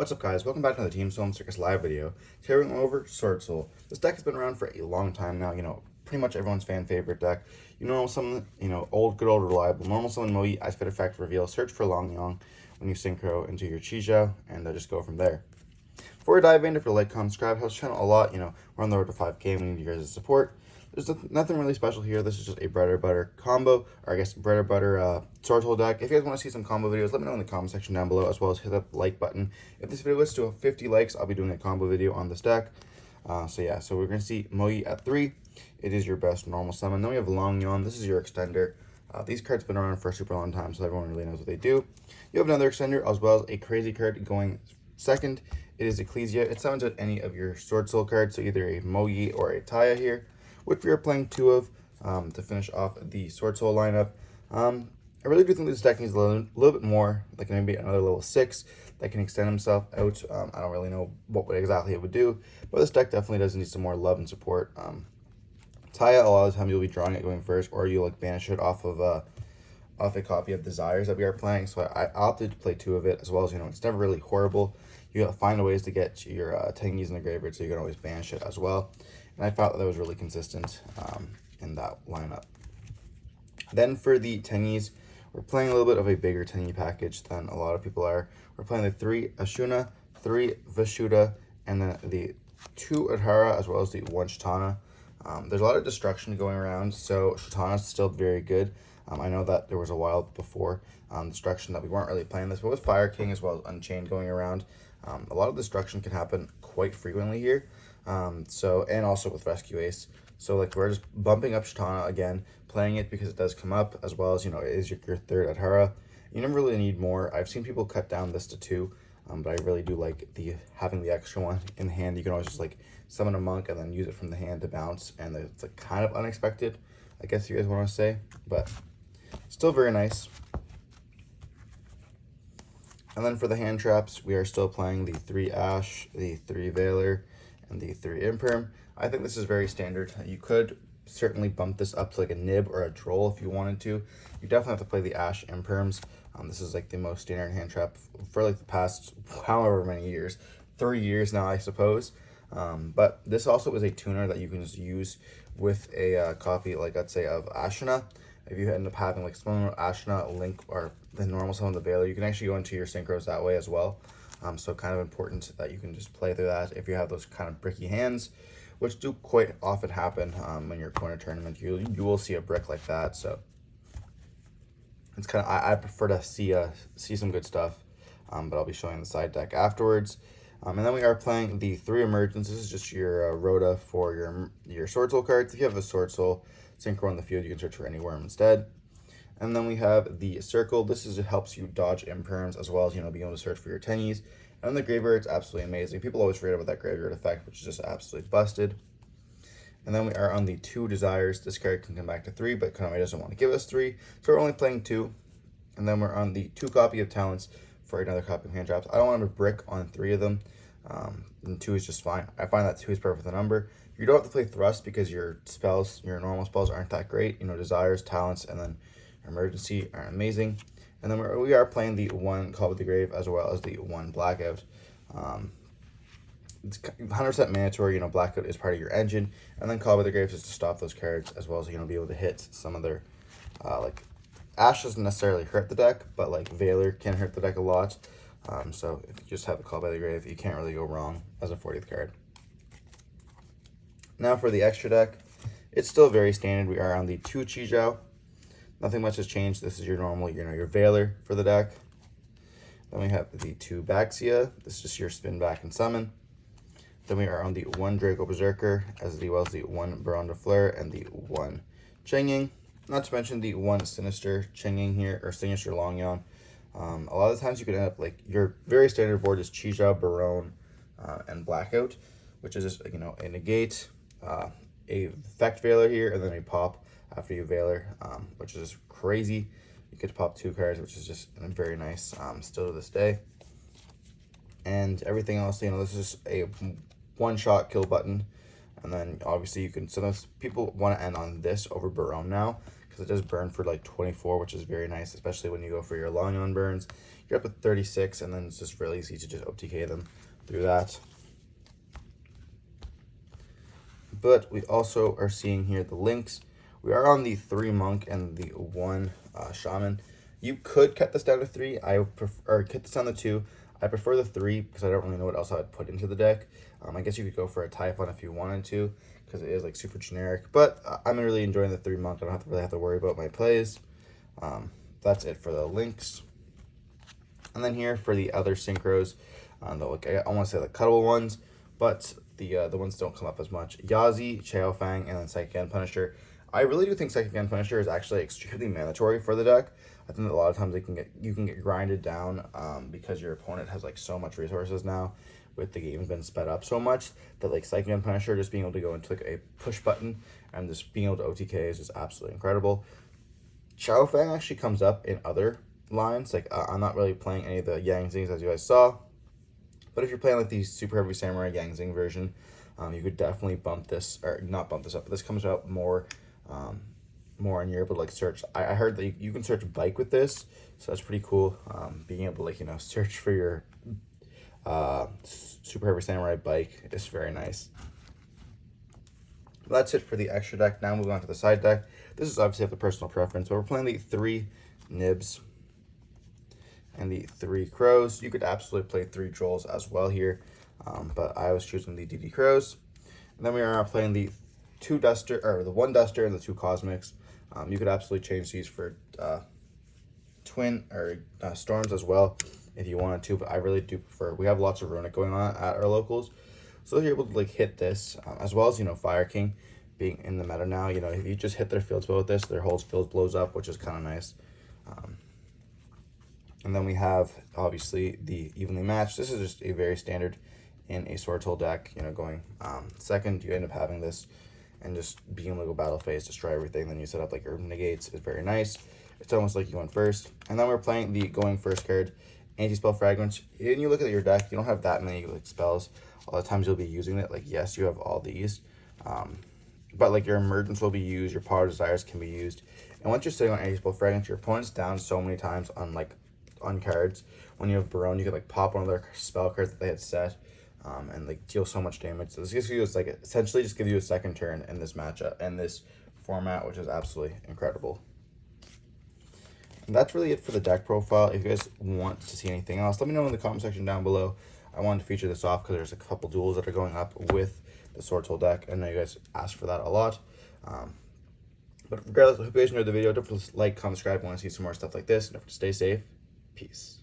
What's up, guys? Welcome back to the Team Solemn Circus live video. Today we're going over Swordsoul. This deck has been around for a long time now. Pretty much everyone's fan favorite deck. Some old, good old reliable. Normal summon Moyi, Ice Fit Effect, Reveal, search for Long Yong when you synchro into your Chijou, and just go from there. Before we dive in, if you like, comment, subscribe, helps the channel a lot. We're on the road to 5K. We need you guys' support. There's nothing really special here. This is just a bread or butter combo, or I guess bread or butter Swordsoul deck. If you guys want to see some combo videos, let me know in the comment section down below, as well as hit that like button. If this video gets to 50 likes, I'll be doing a combo video on this deck. So we're going to see Moyi at 3. It is your best normal summon. Then we have Long Yon. This is your extender. These cards have been around for a super long time, so everyone really knows what they do. You have another extender, as well as a crazy card going second. It is Ecclesia. It summons out any of your Swordsoul cards, so either a Moyi or a Taya here, which we are playing 2 of to finish off the Swordsoul lineup. I really do think this deck needs a little bit more, like maybe another level 6 that can extend himself out. I don't really know what exactly it would do, but this deck definitely does need some more love and support. Taya, a lot of the time you'll be drawing it going first, or you banish it off of a copy of Desires that we are playing. So I opted to play 2 of it, as well as it's never really horrible. You gotta find ways to get your Tengies in the graveyard, so you can always banish it as well. And I thought that was really consistent in that lineup. Then for the Tengies, we're playing a little bit of a bigger Tengi package than a lot of people are. We're playing the 3 Ashuna, 3 Vishuda, and then the 2 Adhara, as well as the 1 Chitana. There's a lot of destruction going around, so Chitana is still very good. I know that there was a while before destruction that we weren't really playing this, but with Fire King as well as Unchained going around, a lot of destruction can happen quite frequently here. And also with Rescue Ace. So we're just bumping up Chitana again, playing it because it does come up, as well as, it is your 3rd Adhara. You never really need more. I've seen people cut down this to 2, but I really do like having the extra one in the hand. You can always just summon a monk and then use it from the hand to bounce, and it's kind of unexpected, I guess you guys want to say, but still very nice. And then for the hand traps, we are still playing the 3 Ash, the 3 Veiler, and the 3 Imperm. I think this is very standard. You could certainly bump this up to a Nib or a Droll if you wanted to. You definitely have to play the Ash Imperms. This is the most standard hand trap for the past however many years. 3 years now, I suppose. But this also is a tuner that you can just use with a copy, let's say, of Ashina. If you end up having someone Ashina, Link, or the normal summon the Veiler, you can actually go into your synchros that way as well. So kind of important that you can just play through that if you have those kind of bricky hands, which do quite often happen when you're going to tournament. You will see a brick like that. So it's kind of, I prefer to see some good stuff, but I'll be showing the side deck afterwards. And then we are playing the 3 Emergence. This is just your Rhoda for your Swordsoul cards. If you have a Swordsoul synchro on the field, you can search for any worm instead. And then we have the Circle. This is, it helps you dodge Imperms, as well as, being able to search for your Tengies. And in the graveyard, it's absolutely amazing. People always forget about that graveyard effect, which is just absolutely busted. And then we are on the 2 Desires. This card can come back to 3, but Konami doesn't want to give us 3. So we're only playing 2. And then we're on the 2 copy of Talents for another copy of hand traps. I don't want to brick on 3 of them. And 2 is just fine. I find that 2 is perfect the number. You don't have to play Thrust because your normal spells aren't that great. Desires, Talents, and then Emergency are amazing. And then we are playing the 1 Call with the Grave, as well as the 1 Blackout. It's 100% mandatory. Blackout is part of your engine, and then Call with the Grave is to stop those cards, as well as be able to hit some of their Ash doesn't necessarily hurt the deck, but Veiler can hurt the deck a lot. So if you just have a Call by the Grave, you can't really go wrong as a 40th card. Now for the extra deck, it's still very standard. We are on the 2 Chijou. Nothing much has changed. This is your normal, your Veiler for the deck. Then we have the 2 Baxia. This is just your spin back and summon. Then we are on the 1 Draco Berserker, as well as the 1 Baron de Fleur and the 1 Chengying. Not to mention the 1 Sinister Chengying here, or Sinister Longyon. A lot of the times you could end up your very standard board is Chijou, Baron, and Blackout, which is just a negate, a effect Veiler here, and then a pop after you Veiler, which is just crazy. You get to pop 2 cards, which is just very nice still to this day. And everything else, this is just a one-shot kill button. And then obviously you can, sometimes people want to end on this over Baron now, because because it does burn for like 24, which is very nice, especially when you go for your long on burns. You're up with 36, and then it's just really easy to just OTK them through that. But we also are seeing here the links. We are on the 3 monk and the 1 shaman. You could cut this down to 3. I prefer, or cut this down to 2. I prefer the 3 because I don't really know what else I would put into the deck. I guess you could go for a Typhon if you wanted to, because it is like super generic. But I'm really enjoying the 3 monk. I don't really have to worry about my plays. That's it for the links. And then here for the other synchros, I want to say the cuttable ones, but the ones don't come up as much. Yazi, Chao Fang, and then Psychic End Punisher. I really do think Psychic End Punisher is actually extremely mandatory for the deck. I think that a lot of times you can get grinded down because your opponent has like so much resources now, with the game's been sped up so much that like Psychic End Punisher just being able to go into like a push button and just being able to OTK is just absolutely incredible. Chao Fang actually comes up in other lines. Like I'm not really playing any of the Yang Zings as you guys saw, but if you're playing like the Super Heavy Samurai Yang Zing version, you could definitely bump this, or not bump this up, but this comes out more and you're able to like search. I heard that you can search bike with this, so that's pretty cool. Being able to like, you know, search for your Super Heavy Samurai bike is very nice. That's it for the extra deck. Now moving on to the side deck. This is obviously up to personal preference, but we're playing the 3 Nibs and the 3 Crows. You could absolutely play 3 Trolls as well here, but I was choosing the DD Crows. And then we are playing the 2 Duster, or the 1 Duster and the 2 Cosmics. You could absolutely change these for Twin or Storms as well if you wanted to, but I really do prefer. We have lots of Runic going on at our locals, so if you're able to like hit this, as well as, you know, Fire King being in the meta now, you know, if you just hit their field spell with this, their whole field blows up, which is kind of nice. And then we have obviously the Evenly Matched. This is just a very standard in a Swordsoul deck, you know, going second, you end up having this and just being able to go battle phase, destroy everything. Then you set up like your negates is very nice. It's almost like you went first. And then we're playing the going first card, Anti-Spell Fragments. And you look at your deck, you don't have that many like spells. A lot of times you'll be using it. Like, yes, you have all these, but like your Emergence will be used, your Power Desires can be used. And once you're sitting on Anti-Spell Fragments, your opponent's down so many times on cards. When you have Barone, you could like pop one of their spell cards that they had set, and like deal so much damage. So this gives you like essentially just give you a second turn in this matchup and this format, which is absolutely incredible. And that's really it for the deck profile. If you guys want to see anything else, let me know in the comment section down below. I wanted to feature this off because there's a couple duels that are going up with the Swordsoul deck. I know you guys asked for that a lot. But regardless, I hope you guys enjoyed the video. Don't forget to like, comment, subscribe if you want to see some more stuff like this. And don't forget to stay safe. Peace.